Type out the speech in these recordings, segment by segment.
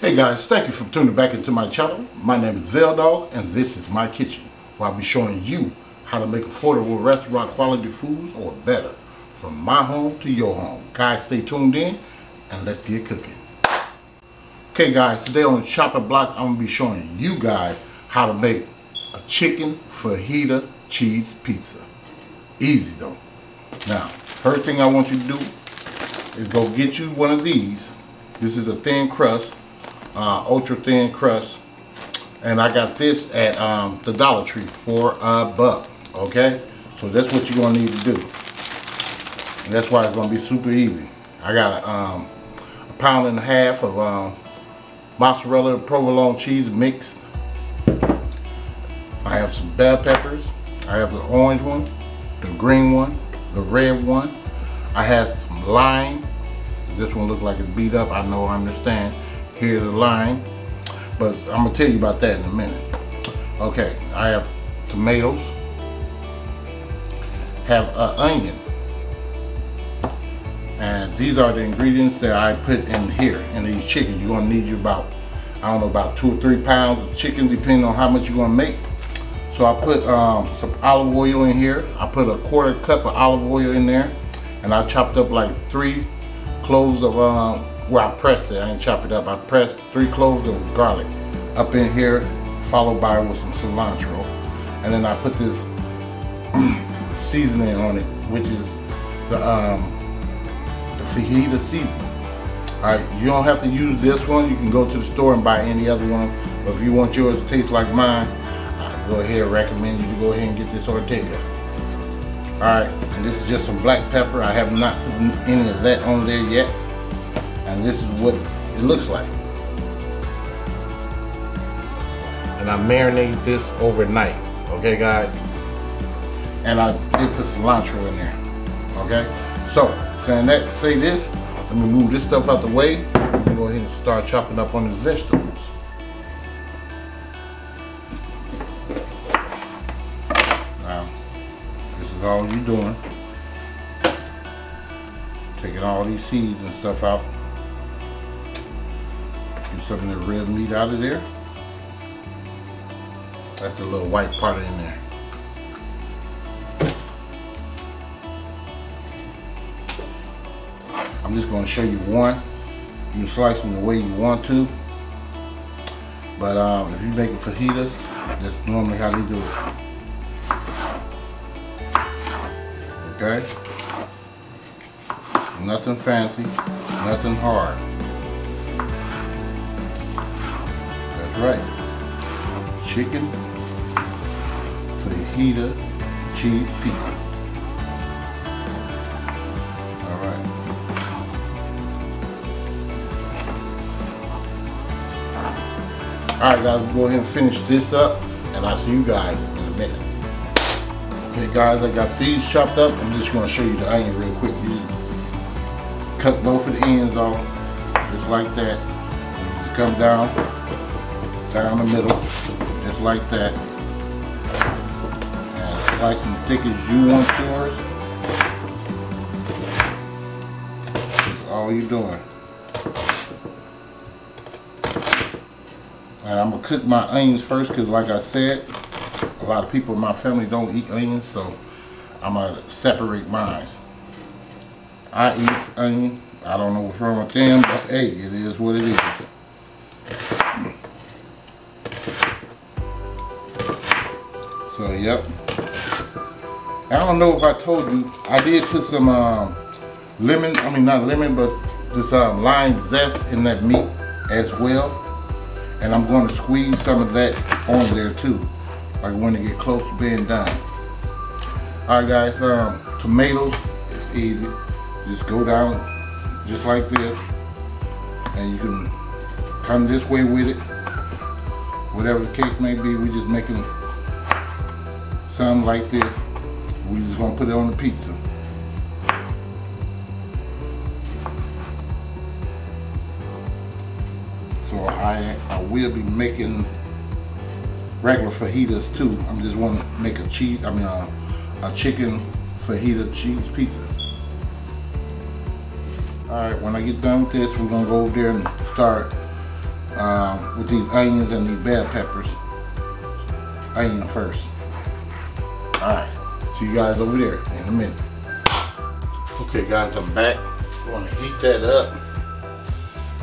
Hey guys, thank you for tuning back into my channel. My name is VELDOGGS and this is my kitchen, where I'll be showing you how to make affordable restaurant quality foods or better from my home to your home. Guys, stay tuned in and let's get cooking. Okay guys, today on the chopping block I'm going to be showing you guys how to make a chicken fajita cheese pizza. Easy though. Now, first thing I want you to do is go get you one of these. This is a thin crust. Ultra thin crust, and I got this at the Dollar Tree for $1. Okay, so that's what you're gonna need to do, and that's why it's gonna be super easy. I got a pound and a half of mozzarella provolone cheese mixed. I have some bell peppers. I have the orange one, the green one, the red one. I have some lime. This one looked like it's beat up. I know, I understand. Here's the lime, but I'm gonna tell you about that in a minute. Okay, I have tomatoes, have an onion, and these are the ingredients that I put in here in these chickens. You're gonna need you about, I don't know, about 2 or 3 pounds of chicken, depending on how much you're gonna make. So I put some olive oil in here. I put a 1/4 cup of olive oil in there, and I chopped up like 3 cloves of well, I pressed it, I ain't chop it up. I pressed 3 cloves of garlic up in here, followed by with some cilantro. And then I put this seasoning on it, which is the fajita seasoning. Alright, you don't have to use this one. You can go to the store and buy any other one. But if you want yours to taste like mine, I go ahead and recommend you to go ahead and get this Ortega. Alright, and this is just some black pepper. I have not put any of that on there yet. And this is what it looks like. And I marinated this overnight, okay guys? And I did put cilantro in there, okay? So, saying that, say this, let me move this stuff out the way. Let me go ahead and start chopping up on the vegetables. Now, this is all you're doing. Taking all these seeds and stuff out. Some of the red meat out of there. That's the little white part in there. I'm just going to show you one. You can slice them the way you want to. But if you make fajitas, that's normally how they do it. Okay? Nothing fancy, nothing hard. Right, chicken fajita cheese pizza. All right. All right, guys, we'll go ahead and finish this up, and I'll see you guys in a minute. Okay, guys, I got these chopped up. I'm just going to show you the onion real quick. You cut both of the ends off, just like that. You just come down the middle, just like that, and slice them thick as you want yours. That's all you're doing. And I'm gonna cook my onions first, because like I said, a lot of people in my family don't eat onions, so I'm gonna separate mine. I eat onion. I don't know what's wrong with them, but hey, it is what it is. So, yep. I don't know if I told you, I did put some lemon, I mean not lemon, but this lime zest in that meat as well. And I'm going to squeeze some of that on there too, like when it get close to being done. Alright guys, tomatoes, it's easy. Just go down just like this, and you can come this way with it. Whatever the case may be, we just making something like this. We just gonna put it on the pizza. So I will be making regular fajitas too. I'm just want to make a chicken fajita cheese pizza. Alright, when I get done with this, we're gonna go over there and start with these onions and these bell peppers. Onion first. Alright, see you guys over there in a minute. Okay guys, I'm back. I'm gonna heat that up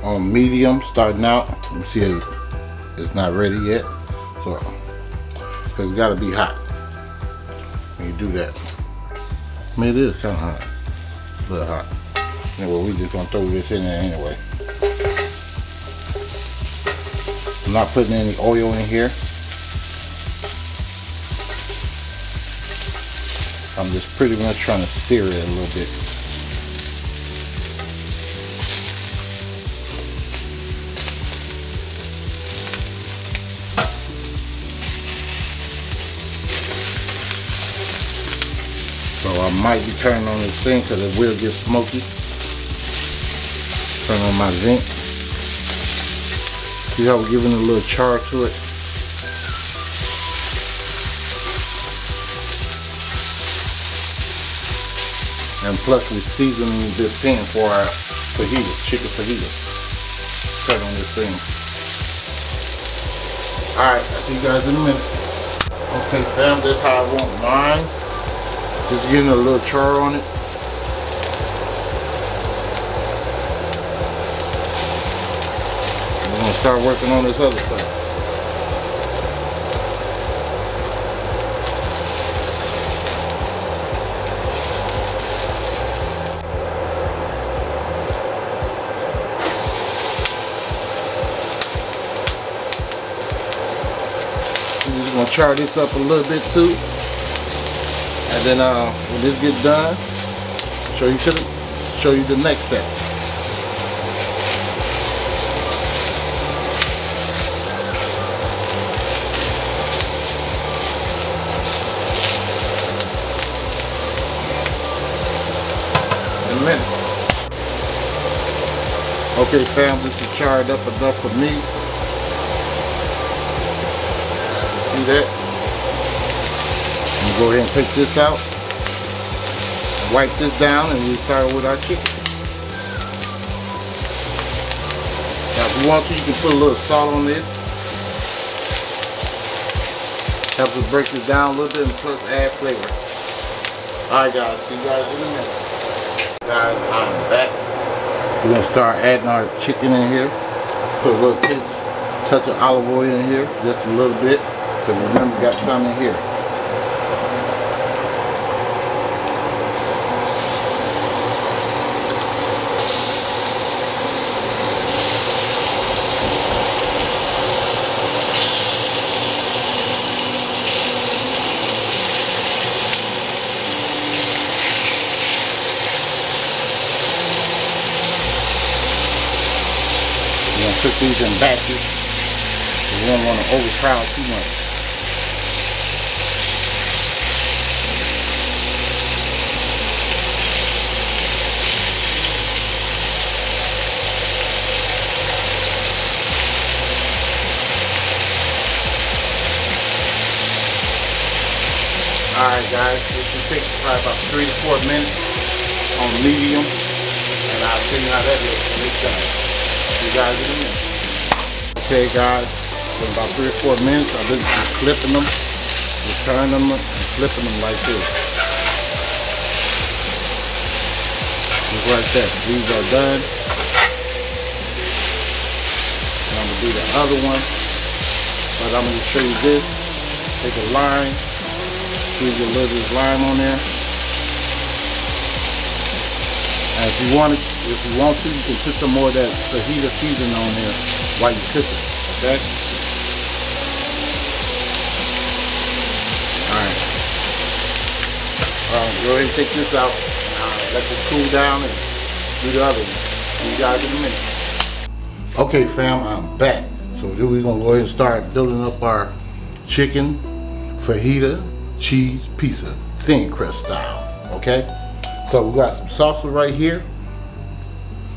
on medium starting out. Let me see if it's not ready yet. So it's gotta be hot when you do that. I mean, it is kind of hot, a little hot. Anyway, we just gonna throw this in there anyway. I'm not putting any oil in here. I'm just pretty much trying to stir it a little bit. So I might be turning on this thing because it will get smoky. Turn on my vent. See how we're giving a little char to it? And plus we're seasoning this thing for our fajita, chicken fajita. Turn on this thing. Alright, I'll see you guys in a minute. Okay fam, this is how I want mine. Just getting a little char on it. We're gonna start working on this other stuff. We're just gonna char this up a little bit too. And then when this gets done, show you the next step. In a minute. Okay fam, this is charred up enough for me. See that? Go ahead and take this out, wipe this down, and we start with our chicken. Now if you want to, you can put a little salt on this. Helps us break this down a little bit and plus add flavor. Alright guys, see you guys in a minute. Guys, I'm back. We're going to start adding our chicken in here. Put a little touch of olive oil in here, just a little bit. Because remember, we got some in here. We're going to cook these in batches. We don't want to overcrowd too much. Alright guys, this should take probably about 3 to 4 minutes on medium. And I'll tell you how that looks when it's done. See you guys in a minute. Okay guys, in about 3 or 4 minutes, I've been clipping them, just turning them and flipping them like this. Just like that. These are done. And I'm going to do the other one. But I'm going to show you this. Take a lime, squeeze a little bit of lime on there. And if you want to, you can put some more of that fajita seasoning on there while you cook it. Okay? Alright. Go ahead and take this out. Let this cool down and do the other one. See you guys in a minute. Okay fam, I'm back. So we're going to go ahead and start building up our chicken fajita cheese pizza, thin crust style. Okay? So we got some salsa right here.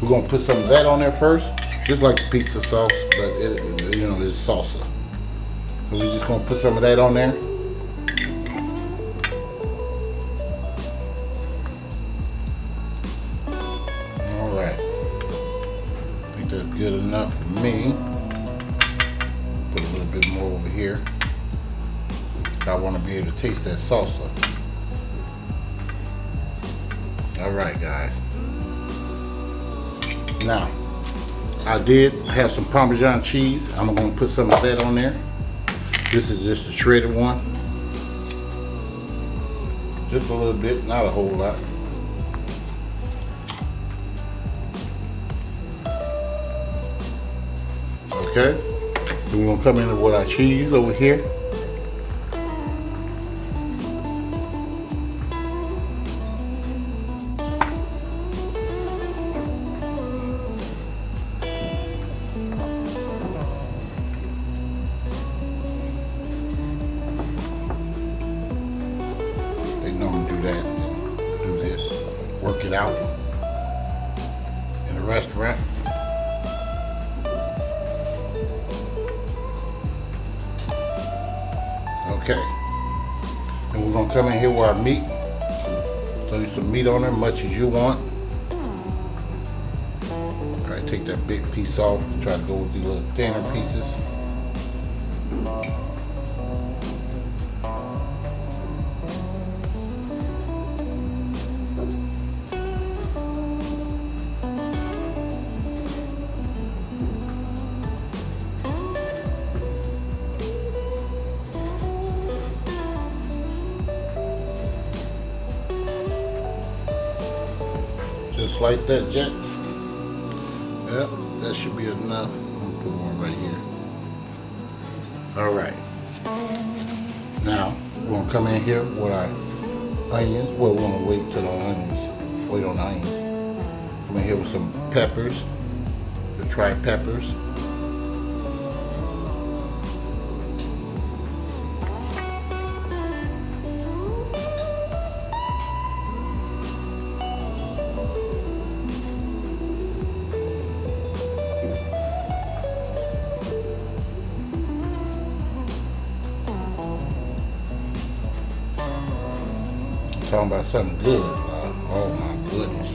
We're going to put some of that on there first. Just like the pizza sauce, but it's salsa. So we're just going to put some of that on there. Alright. I think that's good enough for me. Put a little bit more over here. I want to be able to taste that salsa. Alright guys. Now, I did have some Parmesan cheese. I'm going to put some of that on there. This is just a shredded one. Just a little bit, not a whole lot. Okay. Then we're going to come in with our cheese over here. They normally do that and do this. Work it out in a restaurant. Okay, and we're gonna come in here with our meat. Throw you some meat on there, much as you want. All right, take that big piece off. Try to go with the little thinner pieces. Just like that, gents. Yep, that should be enough. I'm gonna put one right here. Alright. Now, we're gonna come in here with our onions. Well, we're gonna wait till the onions. Wait on the onions. Come in here with some peppers. The tried peppers. Talking about something good. Oh my goodness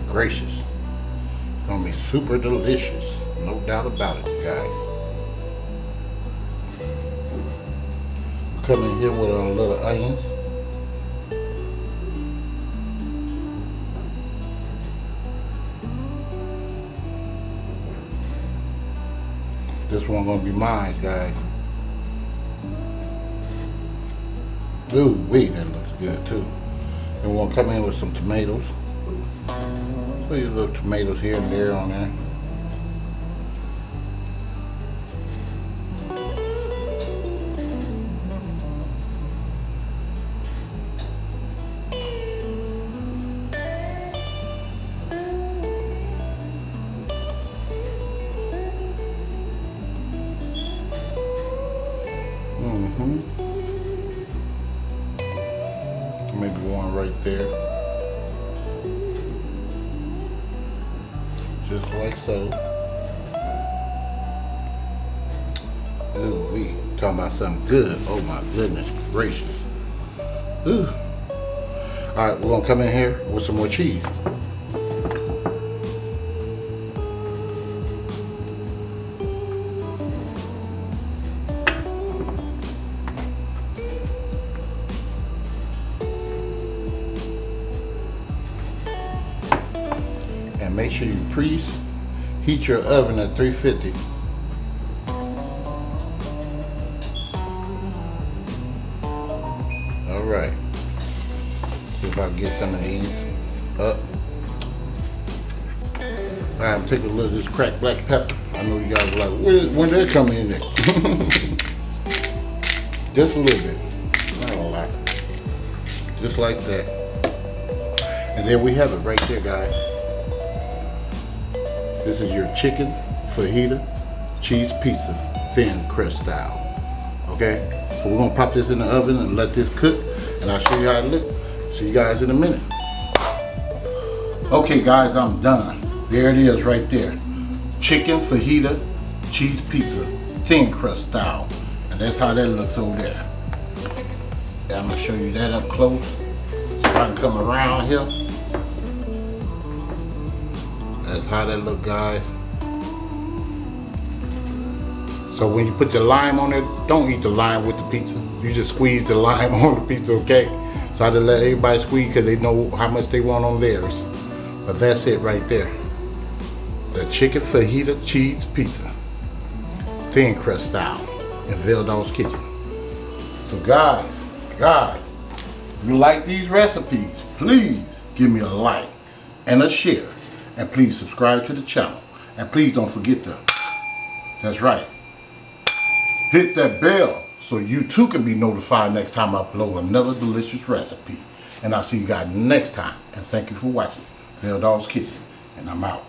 gracious, it's gonna be super delicious, no doubt about it, guys. Come in here with a little onions. This one gonna be mine, guys. Ooh, wait, that looks good too. And we're gonna come in with some tomatoes. Put your little tomatoes here and there on there. Maybe one right there. Just like so. Ooh, we talking about something good. Oh my goodness gracious. Ooh. Alright, we're gonna come in here with some more cheese. And make sure you preheat your oven at 350. All right. See if I can get some of these up. All right, I'm taking a little of this cracked black pepper. I know you guys are like, when did that come in there? Just a little bit, not a lot. Just like that. And there we have it right there, guys. This is your chicken fajita cheese pizza, thin crust style. Okay, so we're gonna pop this in the oven and let this cook, and I'll show you how it looks. See you guys in a minute. Okay, guys, I'm done. There it is, right there. Chicken fajita cheese pizza, thin crust style, and that's how that looks over there. And I'm gonna show you that up close. So I can come around here. That's how that look, guys. So when you put the lime on it, don't eat the lime with the pizza. You just squeeze the lime on the pizza, okay? So I just let everybody squeeze because they know how much they want on theirs. But that's it right there. The chicken fajita cheese pizza. Thin crust style in VELDOGG's Kitchen. So guys, if you like these recipes, please give me a like and a share. And please subscribe to the channel. And please don't forget to, that's right, hit that bell so you too can be notified next time I upload another delicious recipe. And I'll see you guys next time. And thank you for watching VELDOGG'S Kitchen. And I'm out.